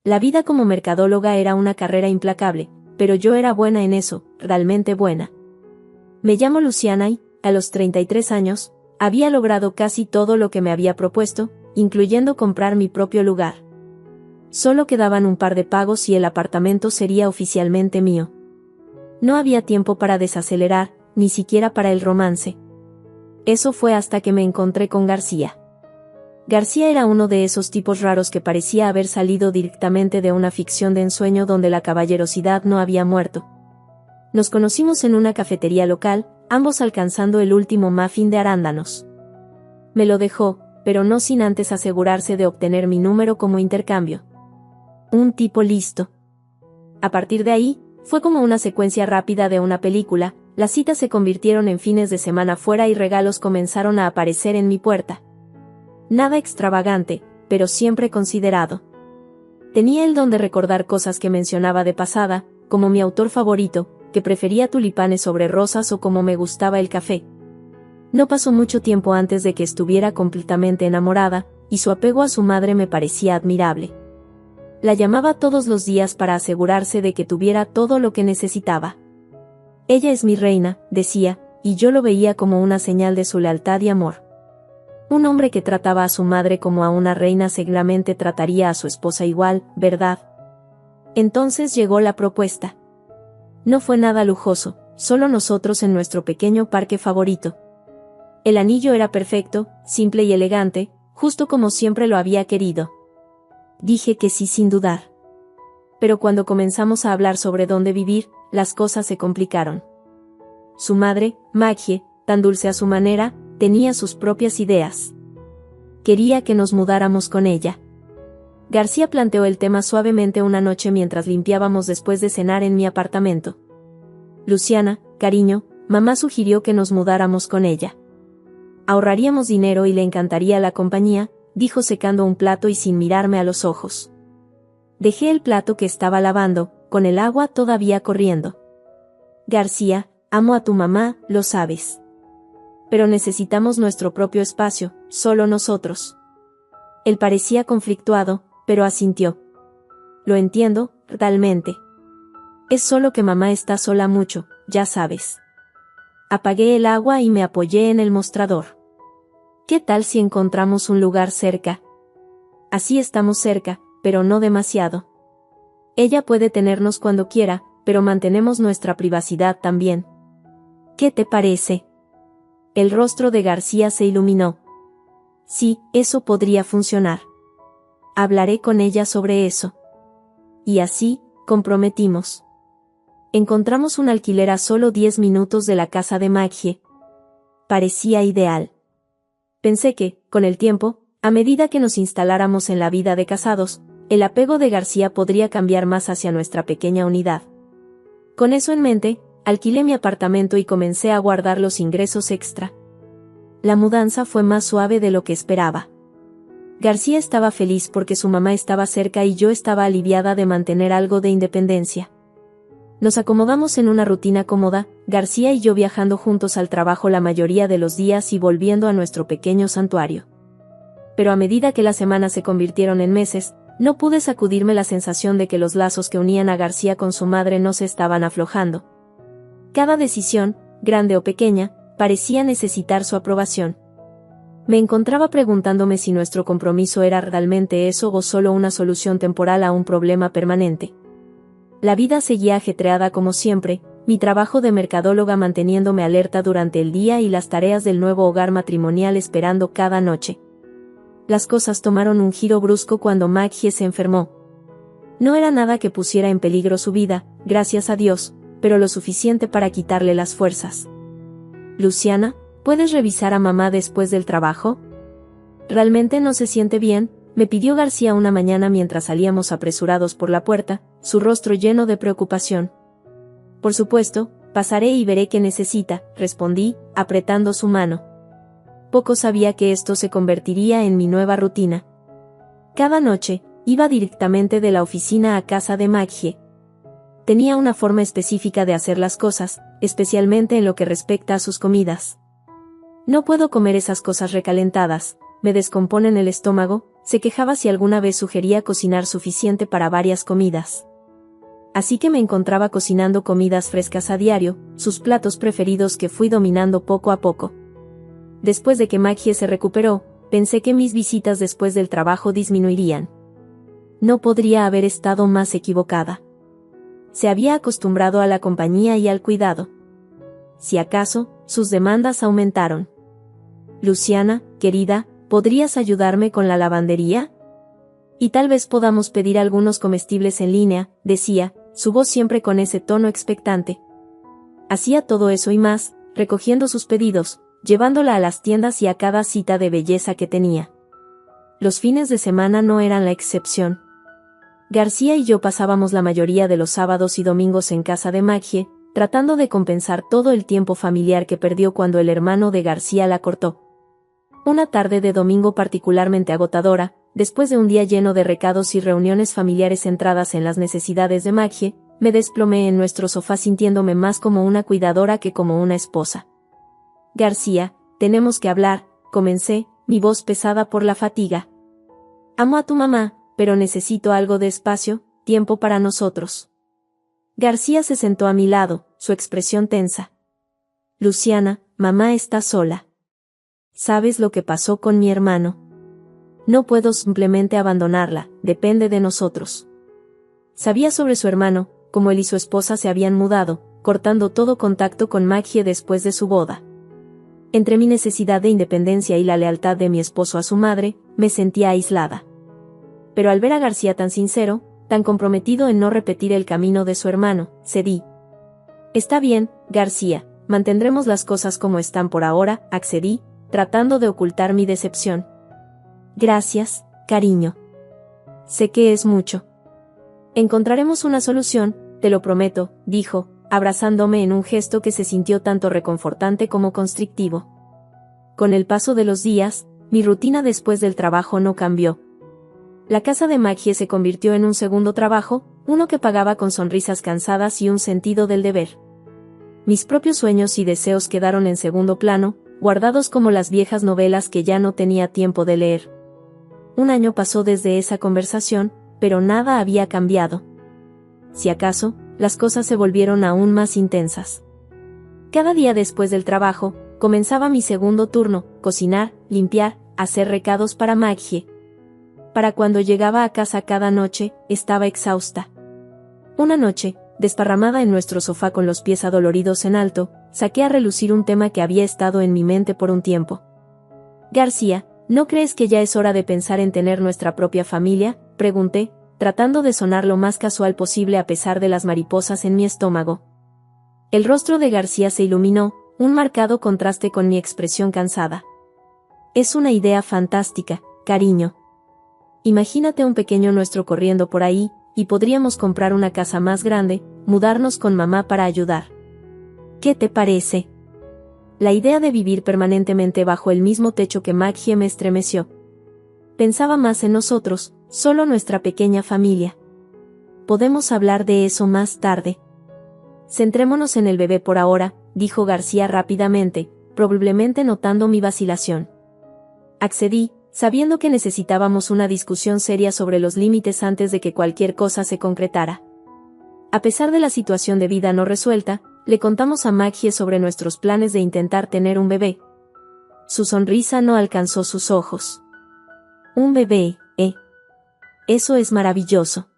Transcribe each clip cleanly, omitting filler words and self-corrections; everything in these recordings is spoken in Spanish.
La vida como mercadóloga era una carrera implacable, pero yo era buena en eso, realmente buena. Me llamo Luciana y, a los 33 años, había logrado casi todo lo que me había propuesto, incluyendo comprar mi propio lugar. Solo quedaban un par de pagos y el apartamento sería oficialmente mío. No había tiempo para desacelerar, ni siquiera para el romance. Eso fue hasta que me encontré con García. García era uno de esos tipos raros que parecía haber salido directamente de una ficción de ensueño donde la caballerosidad no había muerto. Nos conocimos en una cafetería local, ambos alcanzando el último muffin de arándanos. Me lo dejó, pero no sin antes asegurarse de obtener mi número como intercambio. Un tipo listo. A partir de ahí, fue como una secuencia rápida de una película, las citas se convirtieron en fines de semana fuera y regalos comenzaron a aparecer en mi puerta. Nada extravagante, pero siempre considerado. Tenía el don de recordar cosas que mencionaba de pasada, como mi autor favorito, que prefería tulipanes sobre rosas o como me gustaba el café. No pasó mucho tiempo antes de que estuviera completamente enamorada, y su apego a su madre me parecía admirable. La llamaba todos los días para asegurarse de que tuviera todo lo que necesitaba. Ella es mi reina, decía, y yo lo veía como una señal de su lealtad y amor. Un hombre que trataba a su madre como a una reina seguramente trataría a su esposa igual, ¿verdad? Entonces llegó la propuesta. No fue nada lujoso, solo nosotros en nuestro pequeño parque favorito. El anillo era perfecto, simple y elegante, justo como siempre lo había querido. Dije que sí sin dudar. Pero cuando comenzamos a hablar sobre dónde vivir, las cosas se complicaron. Su madre, Maggie, tan dulce a su manera, tenía sus propias ideas. Quería que nos mudáramos con ella. García planteó el tema suavemente una noche mientras limpiábamos después de cenar en mi apartamento. Luciana, cariño, mamá sugirió que nos mudáramos con ella. Ahorraríamos dinero y le encantaría la compañía, dijo secando un plato y sin mirarme a los ojos. Dejé el plato que estaba lavando, con el agua todavía corriendo. García, amo a tu mamá, lo sabes. Pero necesitamos nuestro propio espacio, solo nosotros. Él parecía conflictuado, pero asintió. Lo entiendo, totalmente. Es solo que mamá está sola mucho, ya sabes. Apagué el agua y me apoyé en el mostrador. ¿Qué tal si encontramos un lugar cerca? Así estamos cerca, pero no demasiado. Ella puede tenernos cuando quiera, pero mantenemos nuestra privacidad también. ¿Qué te parece? El rostro de García se iluminó. Sí, eso podría funcionar. Hablaré con ella sobre eso. Y así, comprometimos. Encontramos un alquiler a solo 10 minutos de la casa de Maggie. Parecía ideal. Pensé que, con el tiempo, a medida que nos instaláramos en la vida de casados, el apego de García podría cambiar más hacia nuestra pequeña unidad. Con eso en mente, alquilé mi apartamento y comencé a guardar los ingresos extra. La mudanza fue más suave de lo que esperaba. García estaba feliz porque su mamá estaba cerca y yo estaba aliviada de mantener algo de independencia. Nos acomodamos en una rutina cómoda, García y yo viajando juntos al trabajo la mayoría de los días y volviendo a nuestro pequeño santuario. Pero a medida que las semanas se convirtieron en meses, no pude sacudirme la sensación de que los lazos que unían a García con su madre no se estaban aflojando. Cada decisión, grande o pequeña, parecía necesitar su aprobación. Me encontraba preguntándome si nuestro compromiso era realmente eso o solo una solución temporal a un problema permanente. La vida seguía ajetreada como siempre, mi trabajo de mercadóloga manteniéndome alerta durante el día y las tareas del nuevo hogar matrimonial esperando cada noche. Las cosas tomaron un giro brusco cuando Maggie se enfermó. No era nada que pusiera en peligro su vida, gracias a Dios, pero lo suficiente para quitarle las fuerzas. Luciana, ¿puedes revisar a mamá después del trabajo? Realmente no se siente bien, me pidió García una mañana mientras salíamos apresurados por la puerta, su rostro lleno de preocupación. Por supuesto, pasaré y veré qué necesita, respondí, apretando su mano. Poco sabía que esto se convertiría en mi nueva rutina. Cada noche, iba directamente de la oficina a casa de Maggie. Tenía una forma específica de hacer las cosas, especialmente en lo que respecta a sus comidas. No puedo comer esas cosas recalentadas, me descomponen el estómago, se quejaba si alguna vez sugería cocinar suficiente para varias comidas. Así que me encontraba cocinando comidas frescas a diario, sus platos preferidos que fui dominando poco a poco. Después de que Maggie se recuperó, pensé que mis visitas después del trabajo disminuirían. No podría haber estado más equivocada. Se había acostumbrado a la compañía y al cuidado. Si acaso, sus demandas aumentaron. Luciana, querida, ¿podrías ayudarme con la lavandería? Y tal vez podamos pedir algunos comestibles en línea, decía, su voz siempre con ese tono expectante. Hacía todo eso y más, recogiendo sus pedidos, llevándola a las tiendas y a cada cita de belleza que tenía. Los fines de semana no eran la excepción. García y yo pasábamos la mayoría de los sábados y domingos en casa de Maggie, tratando de compensar todo el tiempo familiar que perdió cuando el hermano de García la cortó. Una tarde de domingo particularmente agotadora, después de un día lleno de recados y reuniones familiares centradas en las necesidades de Maggie, me desplomé en nuestro sofá sintiéndome más como una cuidadora que como una esposa. García, tenemos que hablar, comencé, mi voz pesada por la fatiga. Amo a tu mamá, pero necesito algo de espacio, tiempo para nosotros. García se sentó a mi lado, su expresión tensa. Luciana, mamá está sola. ¿Sabes lo que pasó con mi hermano? No puedo simplemente abandonarla, depende de nosotros. Sabía sobre su hermano, como él y su esposa se habían mudado, cortando todo contacto con Maggie después de su boda. Entre mi necesidad de independencia y la lealtad de mi esposo a su madre, me sentía aislada. Pero al ver a García tan sincero, tan comprometido en no repetir el camino de su hermano, cedí. Está bien, García, mantendremos las cosas como están por ahora, accedí, tratando de ocultar mi decepción. Gracias, cariño. Sé que es mucho. Encontraremos una solución, te lo prometo, dijo, abrazándome en un gesto que se sintió tanto reconfortante como constrictivo. Con el paso de los días, mi rutina después del trabajo no cambió. La casa de Maggie se convirtió en un segundo trabajo, uno que pagaba con sonrisas cansadas y un sentido del deber. Mis propios sueños y deseos quedaron en segundo plano, guardados como las viejas novelas que ya no tenía tiempo de leer. Un año pasó desde esa conversación, pero nada había cambiado. Si acaso, las cosas se volvieron aún más intensas. Cada día después del trabajo, comenzaba mi segundo turno, cocinar, limpiar, hacer recados para Maggie. Para cuando llegaba a casa cada noche, estaba exhausta. Una noche, desparramada en nuestro sofá con los pies adoloridos en alto, saqué a relucir un tema que había estado en mi mente por un tiempo. García, ¿no crees que ya es hora de pensar en tener nuestra propia familia?, pregunté, tratando de sonar lo más casual posible a pesar de las mariposas en mi estómago. El rostro de García se iluminó, un marcado contraste con mi expresión cansada. Es una idea fantástica, cariño. Imagínate un pequeño nuestro corriendo por ahí, y podríamos comprar una casa más grande, mudarnos con mamá para ayudar. ¿Qué te parece? La idea de vivir permanentemente bajo el mismo techo que Maggie me estremeció. Pensaba más en nosotros, solo nuestra pequeña familia. Podemos hablar de eso más tarde. Centrémonos en el bebé por ahora, dijo García rápidamente, probablemente notando mi vacilación. Accedí, sabiendo que necesitábamos una discusión seria sobre los límites antes de que cualquier cosa se concretara. A pesar de la situación de vida no resuelta, le contamos a Maggie sobre nuestros planes de intentar tener un bebé. Su sonrisa no alcanzó sus ojos. Un bebé, ¿eh? Eso es maravilloso.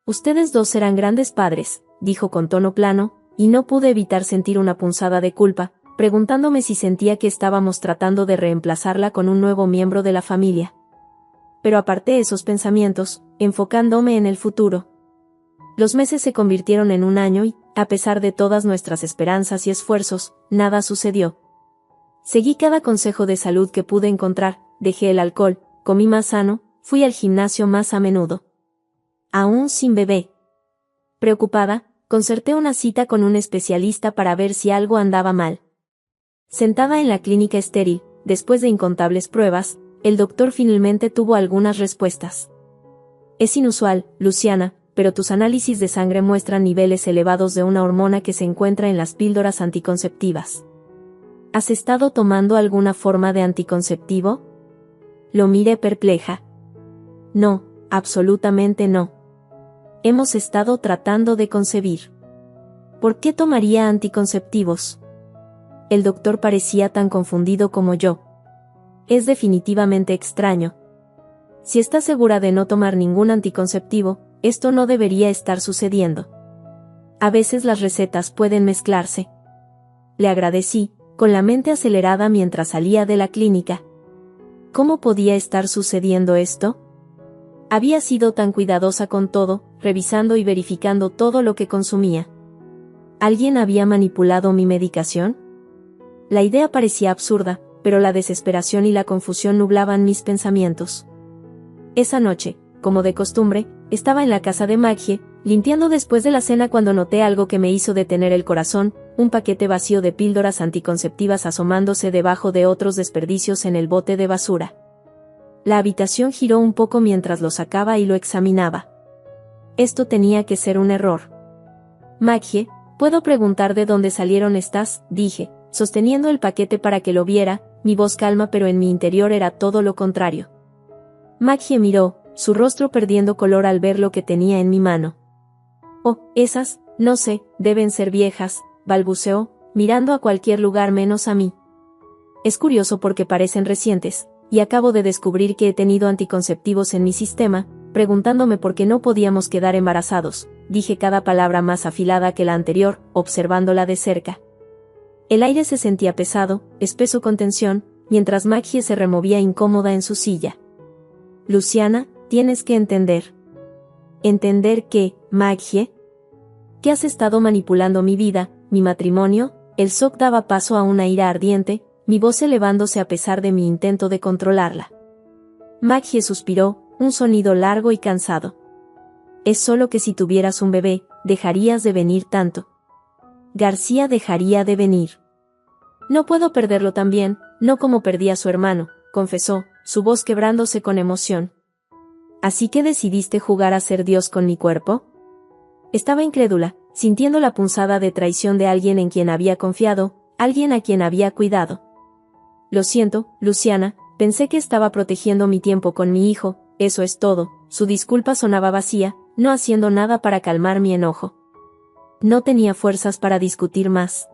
Ustedes dos serán grandes padres, dijo con tono plano, y no pude evitar sentir una punzada de culpa, preguntándome si sentía que estábamos tratando de reemplazarla con un nuevo miembro de la familia. Pero aparté esos pensamientos, enfocándome en el futuro. Los meses se convirtieron en un año y, a pesar de todas nuestras esperanzas y esfuerzos, nada sucedió. Seguí cada consejo de salud que pude encontrar, dejé el alcohol, comí más sano, fui al gimnasio más a menudo. Aún sin bebé. Preocupada, concerté una cita con un especialista para ver si algo andaba mal. Sentada en la clínica estéril, después de incontables pruebas, el doctor finalmente tuvo algunas respuestas. Es inusual, Luciana, pero tus análisis de sangre muestran niveles elevados de una hormona que se encuentra en las píldoras anticonceptivas. ¿Has estado tomando alguna forma de anticonceptivo? Lo miré perpleja. No, absolutamente no. Hemos estado tratando de concebir. ¿Por qué tomaría anticonceptivos? El doctor parecía tan confundido como yo. Es definitivamente extraño. Si está segura de no tomar ningún anticonceptivo, esto no debería estar sucediendo. A veces las recetas pueden mezclarse. Le agradecí, con la mente acelerada mientras salía de la clínica. ¿Cómo podía estar sucediendo esto? Había sido tan cuidadosa con todo, revisando y verificando todo lo que consumía. ¿Alguien había manipulado mi medicación? La idea parecía absurda, pero la desesperación y la confusión nublaban mis pensamientos. Esa noche, como de costumbre, estaba en la casa de Maggie, limpiando después de la cena cuando noté algo que me hizo detener el corazón, un paquete vacío de píldoras anticonceptivas asomándose debajo de otros desperdicios en el bote de basura. La habitación giró un poco mientras lo sacaba y lo examinaba. Esto tenía que ser un error. Maggie, ¿puedo preguntar de dónde salieron estas?, dije, sosteniendo el paquete para que lo viera, mi voz calma pero en mi interior era todo lo contrario. Maggie miró, su rostro perdiendo color al ver lo que tenía en mi mano. Oh, esas, no sé, deben ser viejas, balbuceó, mirando a cualquier lugar menos a mí. Es curioso porque parecen recientes, y acabo de descubrir que he tenido anticonceptivos en mi sistema, preguntándome por qué no podíamos quedar embarazados, dije cada palabra más afilada que la anterior, observándola de cerca. El aire se sentía pesado, espeso con tensión, mientras Maggie se removía incómoda en su silla. Luciana, tienes que entender. ¿Entender qué, Maggie? ¿Que has estado manipulando mi vida, mi matrimonio? El shock daba paso a una ira ardiente, mi voz elevándose a pesar de mi intento de controlarla. Maggie suspiró, un sonido largo y cansado. Es solo que si tuvieras un bebé, dejarías de venir tanto. García dejaría de venir. No puedo perderlo también, no como perdí a su hermano, confesó, su voz quebrándose con emoción. ¿Así que decidiste jugar a ser Dios con mi cuerpo? Estaba incrédula, sintiendo la punzada de traición de alguien en quien había confiado, alguien a quien había cuidado. Lo siento, Luciana, pensé que estaba protegiendo mi tiempo con mi hijo, eso es todo. Su disculpa sonaba vacía, no haciendo nada para calmar mi enojo. No tenía fuerzas para discutir más.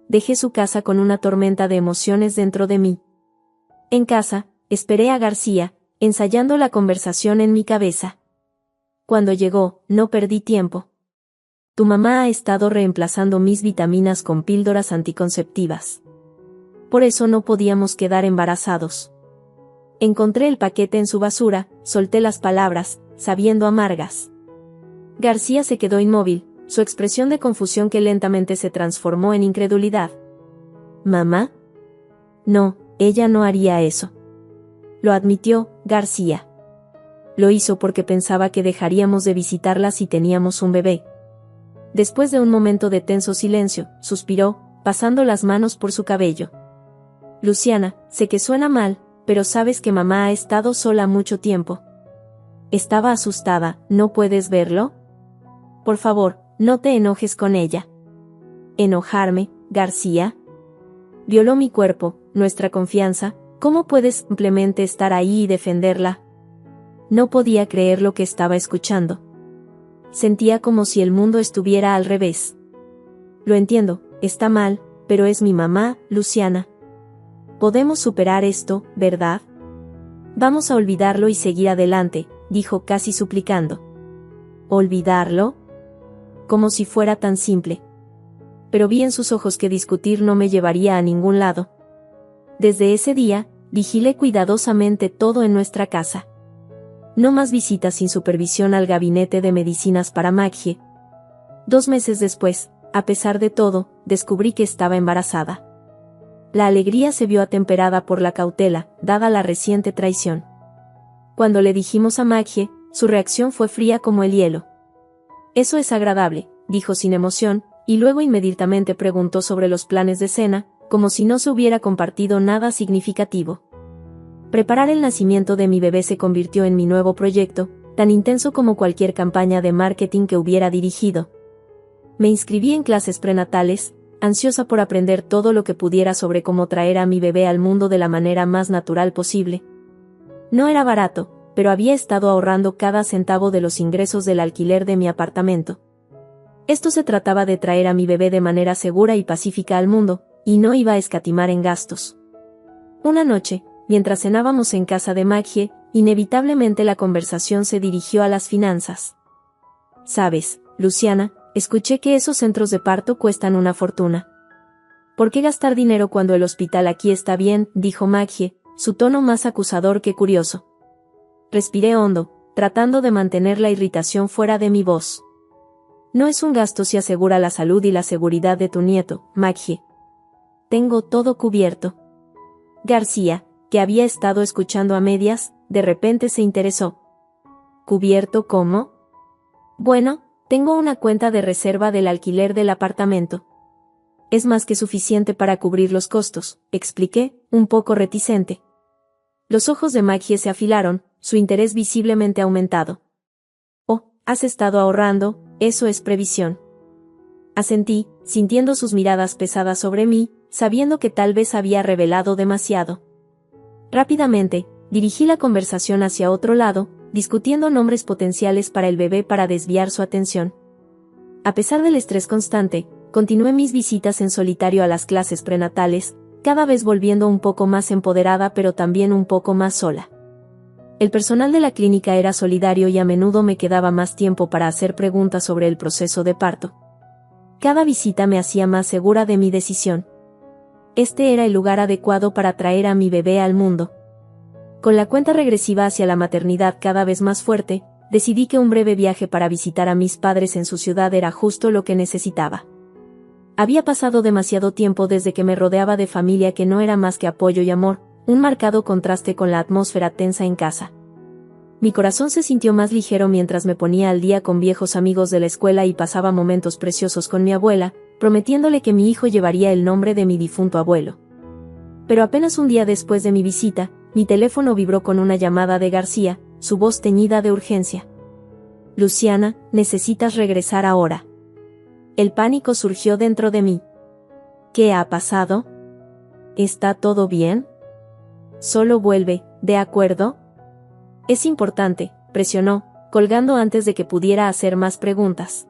Dejé su casa con una tormenta de emociones dentro de mí. En casa, esperé a García, ensayando la conversación en mi cabeza. Cuando llegó, no perdí tiempo. Tu mamá ha estado reemplazando mis vitaminas con píldoras anticonceptivas. Por eso no podíamos quedar embarazados. Encontré el paquete en su basura, solté las palabras, sabiendo amargas. García se quedó inmóvil, su expresión de confusión que lentamente se transformó en incredulidad. ¿Mamá? No, ella no haría eso. Lo admitió, García. Lo hizo porque pensaba que dejaríamos de visitarla si teníamos un bebé. Después de un momento de tenso silencio, suspiró, pasando las manos por su cabello. Luciana, sé que suena mal, pero sabes que mamá ha estado sola mucho tiempo. Estaba asustada, ¿no puedes verlo? Por favor, no te enojes con ella. ¿Enojarme, García? Violó mi cuerpo, nuestra confianza, ¿cómo puedes simplemente estar ahí y defenderla? No podía creer lo que estaba escuchando. Sentía como si el mundo estuviera al revés. Lo entiendo, está mal, pero es mi mamá, Luciana. Podemos superar esto, ¿verdad? Vamos a olvidarlo y seguir adelante, dijo casi suplicando. ¿Olvidarlo? Como si fuera tan simple. Pero vi en sus ojos que discutir no me llevaría a ningún lado. Desde ese día, vigilé cuidadosamente todo en nuestra casa. No más visitas sin supervisión al gabinete de medicinas para Maggie. 2 meses después, a pesar de todo, descubrí que estaba embarazada. La alegría se vio atemperada por la cautela, dada la reciente traición. Cuando le dijimos a Maggie, su reacción fue fría como el hielo. Eso es agradable, dijo sin emoción, y luego inmediatamente preguntó sobre los planes de cena, como si no se hubiera compartido nada significativo. Preparar el nacimiento de mi bebé se convirtió en mi nuevo proyecto, tan intenso como cualquier campaña de marketing que hubiera dirigido. Me inscribí en clases prenatales, ansiosa por aprender todo lo que pudiera sobre cómo traer a mi bebé al mundo de la manera más natural posible. No era barato, pero había estado ahorrando cada centavo de los ingresos del alquiler de mi apartamento. Esto se trataba de traer a mi bebé de manera segura y pacífica al mundo, y no iba a escatimar en gastos. Una noche, mientras cenábamos en casa de Maggie, inevitablemente la conversación se dirigió a las finanzas. «Sabes, Luciana, escuché que esos centros de parto cuestan una fortuna. ¿Por qué gastar dinero cuando el hospital aquí está bien?», dijo Maggie, su tono más acusador que curioso. Respiré hondo, tratando de mantener la irritación fuera de mi voz. «No es un gasto si asegura la salud y la seguridad de tu nieto, Maggie. Tengo todo cubierto». García, que había estado escuchando a medias, de repente se interesó. «¿Cubierto cómo?». «Bueno, tengo una cuenta de reserva del alquiler del apartamento. Es más que suficiente para cubrir los costos», expliqué, un poco reticente. Los ojos de Maggie se afilaron, su interés visiblemente aumentado. «Oh, has estado ahorrando, eso es previsión». Asentí, sintiendo sus miradas pesadas sobre mí, sabiendo que tal vez había revelado demasiado. Rápidamente, dirigí la conversación hacia otro lado, discutiendo nombres potenciales para el bebé para desviar su atención. A pesar del estrés constante, continué mis visitas en solitario a las clases prenatales, cada vez volviendo un poco más empoderada pero también un poco más sola. El personal de la clínica era solidario y a menudo me quedaba más tiempo para hacer preguntas sobre el proceso de parto. Cada visita me hacía más segura de mi decisión. Este era el lugar adecuado para traer a mi bebé al mundo. Con la cuenta regresiva hacia la maternidad cada vez más fuerte, decidí que un breve viaje para visitar a mis padres en su ciudad era justo lo que necesitaba. Había pasado demasiado tiempo desde que me rodeaba de familia que no era más que apoyo y amor, un marcado contraste con la atmósfera tensa en casa. Mi corazón se sintió más ligero mientras me ponía al día con viejos amigos de la escuela y pasaba momentos preciosos con mi abuela, prometiéndole que mi hijo llevaría el nombre de mi difunto abuelo. Pero apenas un día después de mi visita, mi teléfono vibró con una llamada de García, su voz teñida de urgencia. «Luciana, necesitas regresar ahora». El pánico surgió dentro de mí. «¿Qué ha pasado? ¿Está todo bien? Solo vuelve, ¿de acuerdo?». «Es importante», presionó, colgando antes de que pudiera hacer más preguntas.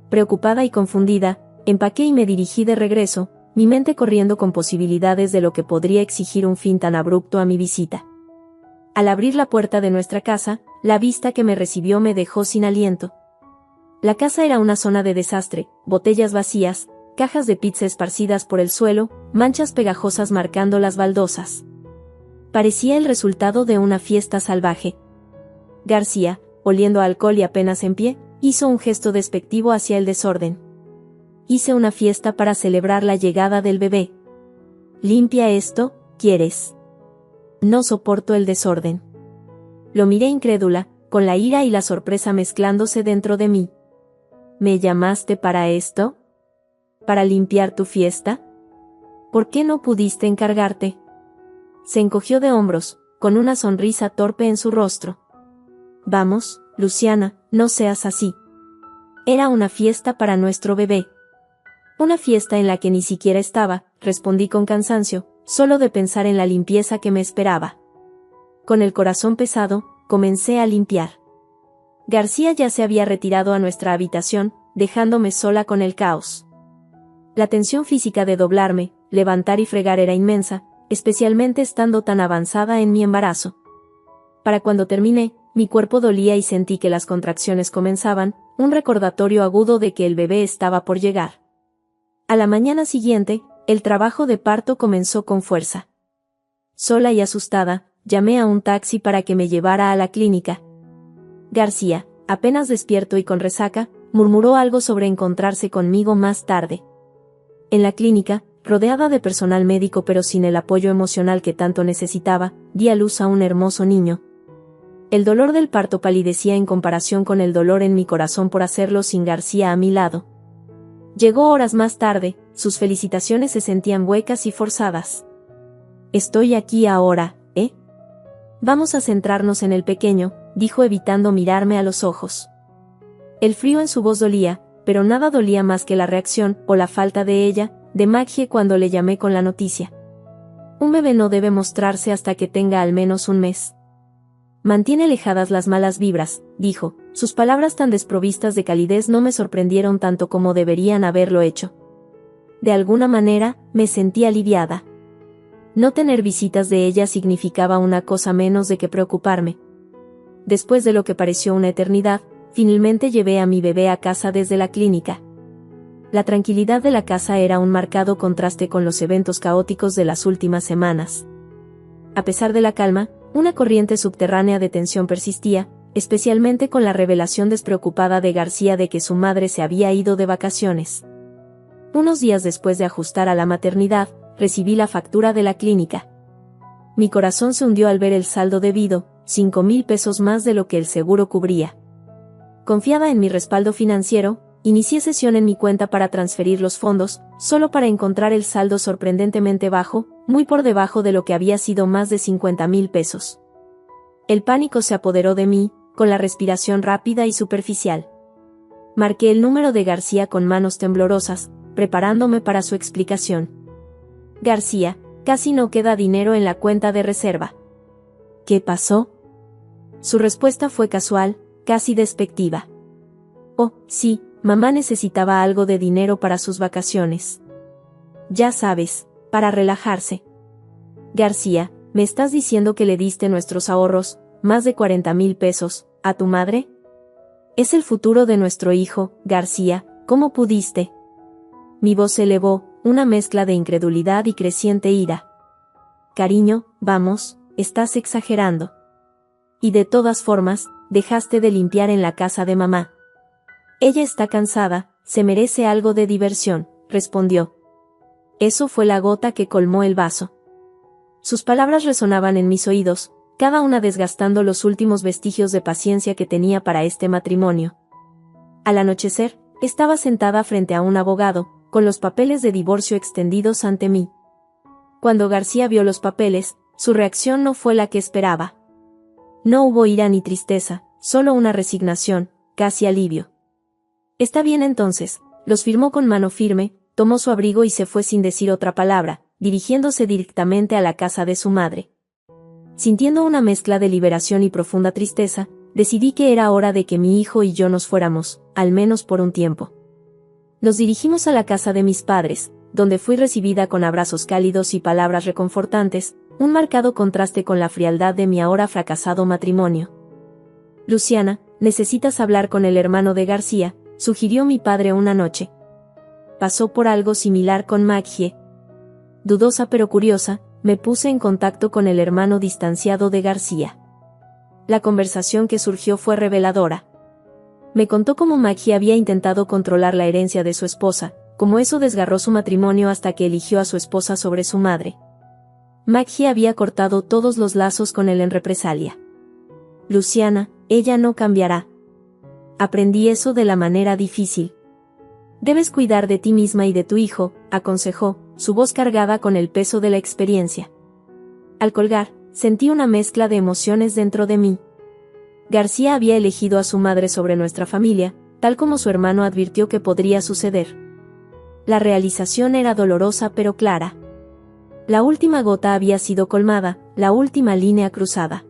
Preocupada y confundida, empaqué y me dirigí de regreso, mi mente corriendo con posibilidades de lo que podría exigir un fin tan abrupto a mi visita. Al abrir la puerta de nuestra casa, la vista que me recibió me dejó sin aliento. La casa era una zona de desastre, botellas vacías, cajas de pizza esparcidas por el suelo, manchas pegajosas marcando las baldosas. Parecía el resultado de una fiesta salvaje. García, oliendo a alcohol y apenas en pie, hizo un gesto despectivo hacia el desorden. «Hice una fiesta para celebrar la llegada del bebé. Limpia esto, ¿quieres? No soporto el desorden». Lo miré incrédula, con la ira y la sorpresa mezclándose dentro de mí. «¿Me llamaste para esto? ¿Para limpiar tu fiesta? ¿Por qué no pudiste encargarte?». Se encogió de hombros, con una sonrisa torpe en su rostro. «Vamos, Luciana, no seas así. Era una fiesta para nuestro bebé». «Una fiesta en la que ni siquiera estaba», respondí con cansancio, solo de pensar en la limpieza que me esperaba. Con el corazón pesado, comencé a limpiar. García ya se había retirado a nuestra habitación, dejándome sola con el caos. La tensión física de doblarme, levantar y fregar era inmensa, especialmente estando tan avanzada en mi embarazo. Para cuando terminé, mi cuerpo dolía y sentí que las contracciones comenzaban, un recordatorio agudo de que el bebé estaba por llegar. A la mañana siguiente, el trabajo de parto comenzó con fuerza. Sola y asustada, llamé a un taxi para que me llevara a la clínica. García, apenas despierto y con resaca, murmuró algo sobre encontrarse conmigo más tarde. En la clínica, rodeada de personal médico pero sin el apoyo emocional que tanto necesitaba, di a luz a un hermoso niño. El dolor del parto palidecía en comparación con el dolor en mi corazón por hacerlo sin García a mi lado. Llegó horas más tarde, sus felicitaciones se sentían huecas y forzadas. «Estoy aquí ahora, ¿eh? Vamos a centrarnos en el pequeño», dijo evitando mirarme a los ojos. El frío en su voz dolía, pero nada dolía más que la reacción, o la falta de ella, de Maggie cuando le llamé con la noticia. «Un bebé no debe mostrarse hasta que tenga al menos un mes». Mantiene alejadas las malas vibras, dijo. Sus palabras tan desprovistas de calidez no me sorprendieron tanto como deberían haberlo hecho. De alguna manera, me sentí aliviada. No tener visitas de ella significaba una cosa menos de que preocuparme. Después de lo que pareció una eternidad, finalmente llevé a mi bebé a casa desde la clínica. La tranquilidad de la casa era un marcado contraste con los eventos caóticos de las últimas semanas. A pesar de la calma, una corriente subterránea de tensión persistía, especialmente con la revelación despreocupada de García de que su madre se había ido de vacaciones. Unos días después de ajustar a la maternidad, recibí la factura de la clínica. Mi corazón se hundió al ver el saldo debido, 5,000 pesos más de lo que el seguro cubría. Confiada en mi respaldo financiero, inicié sesión en mi cuenta para transferir los fondos, solo para encontrar el saldo sorprendentemente bajo, muy por debajo de lo que había sido más de 50,000 pesos. El pánico se apoderó de mí, con la respiración rápida y superficial. Marqué el número de García con manos temblorosas, preparándome para su explicación. García, casi no queda dinero en la cuenta de reserva. ¿Qué pasó? Su respuesta fue casual, casi despectiva. Oh, sí, mamá necesitaba algo de dinero para sus vacaciones. Ya sabes, para relajarse. García, ¿me estás diciendo que le diste nuestros ahorros, más de 40,000 pesos, a tu madre? Es el futuro de nuestro hijo, García, ¿cómo pudiste? Mi voz se elevó, una mezcla de incredulidad y creciente ira. Cariño, vamos, estás exagerando. Y de todas formas, dejaste de limpiar en la casa de mamá. Ella está cansada, se merece algo de diversión, respondió. Eso fue la gota que colmó el vaso. Sus palabras resonaban en mis oídos, cada una desgastando los últimos vestigios de paciencia que tenía para este matrimonio. Al anochecer, estaba sentada frente a un abogado, con los papeles de divorcio extendidos ante mí. Cuando García vio los papeles, su reacción no fue la que esperaba. No hubo ira ni tristeza, solo una resignación, casi alivio. Está bien entonces, los firmó con mano firme, tomó su abrigo y se fue sin decir otra palabra, dirigiéndose directamente a la casa de su madre. Sintiendo una mezcla de liberación y profunda tristeza, decidí que era hora de que mi hijo y yo nos fuéramos, al menos por un tiempo. Nos dirigimos a la casa de mis padres, donde fui recibida con abrazos cálidos y palabras reconfortantes, un marcado contraste con la frialdad de mi ahora fracasado matrimonio. Luciana, necesitas hablar con el hermano de García, sugirió mi padre una noche. Pasó por algo similar con Maggie. Dudosa pero curiosa, me puse en contacto con el hermano distanciado de García. La conversación que surgió fue reveladora. Me contó cómo Maggie había intentado controlar la herencia de su esposa, cómo eso desgarró su matrimonio hasta que eligió a su esposa sobre su madre. Maggie había cortado todos los lazos con él en represalia. Luciana, ella no cambiará. Aprendí eso de la manera difícil. Debes cuidar de ti misma y de tu hijo, aconsejó, su voz cargada con el peso de la experiencia. Al colgar, sentí una mezcla de emociones dentro de mí. García había elegido a su madre sobre nuestra familia, tal como su hermano advirtió que podría suceder. La realización era dolorosa pero clara. La última gota había sido colmada, la última línea cruzada.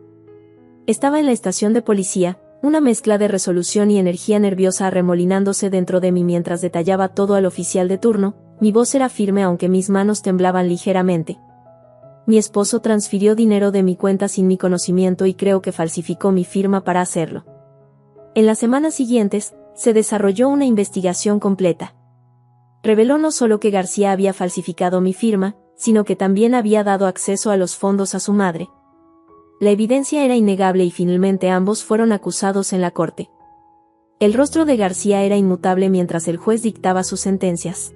Estaba en la estación de policía, una mezcla de resolución y energía nerviosa arremolinándose dentro de mí mientras detallaba todo al oficial de turno. Mi voz era firme aunque mis manos temblaban ligeramente. Mi esposo transfirió dinero de mi cuenta sin mi conocimiento y creo que falsificó mi firma para hacerlo. En las semanas siguientes, se desarrolló una investigación completa. Reveló no solo que García había falsificado mi firma, sino que también había dado acceso a los fondos a su madre. La evidencia era innegable y finalmente ambos fueron acusados en la corte. El rostro de García era inmutable mientras el juez dictaba sus sentencias.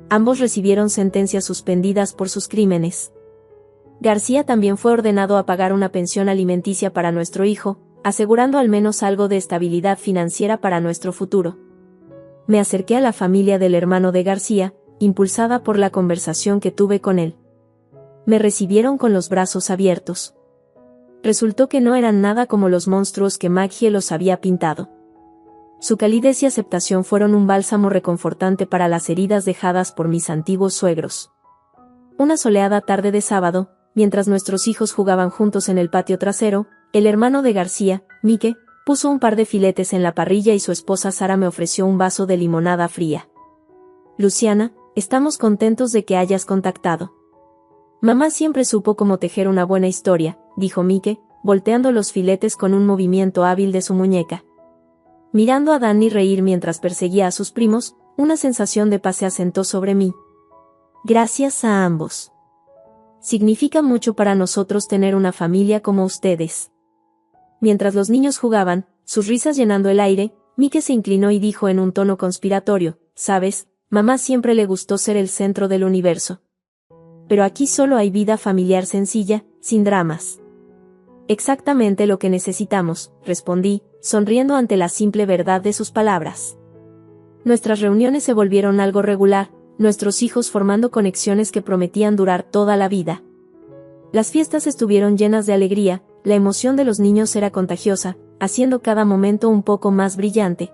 Ambos recibieron sentencias suspendidas por sus crímenes. García también fue ordenado a pagar una pensión alimenticia para nuestro hijo, asegurando al menos algo de estabilidad financiera para nuestro futuro. Me acerqué a la familia del hermano de García, impulsada por la conversación que tuve con él. Me recibieron con los brazos abiertos. Resultó que no eran nada como los monstruos que Maggie los había pintado. Su calidez y aceptación fueron un bálsamo reconfortante para las heridas dejadas por mis antiguos suegros. Una soleada tarde de sábado, mientras nuestros hijos jugaban juntos en el patio trasero, El hermano de García, Mike, puso un par de filetes en la parrilla y su esposa Sara me ofreció un vaso de limonada fría. Luciana, estamos contentos de que hayas contactado. Mamá siempre supo cómo tejer una buena historia, dijo Mike, volteando los filetes con un movimiento hábil de su muñeca. Mirando a Danny reír mientras perseguía a sus primos, una sensación de paz se asentó sobre mí. Gracias a ambos. Significa mucho para nosotros tener una familia como ustedes. Mientras los niños jugaban, sus risas llenando el aire, Mike se inclinó y dijo en un tono conspiratorio, «¿Sabes? Mamá siempre le gustó ser el centro del universo. Pero aquí solo hay vida familiar sencilla, sin dramas». Exactamente lo que necesitamos, respondí, sonriendo ante la simple verdad de sus palabras. Nuestras reuniones se volvieron algo regular, nuestros hijos formando conexiones que prometían durar toda la vida. Las fiestas estuvieron llenas de alegría, la emoción de los niños era contagiosa, haciendo cada momento un poco más brillante.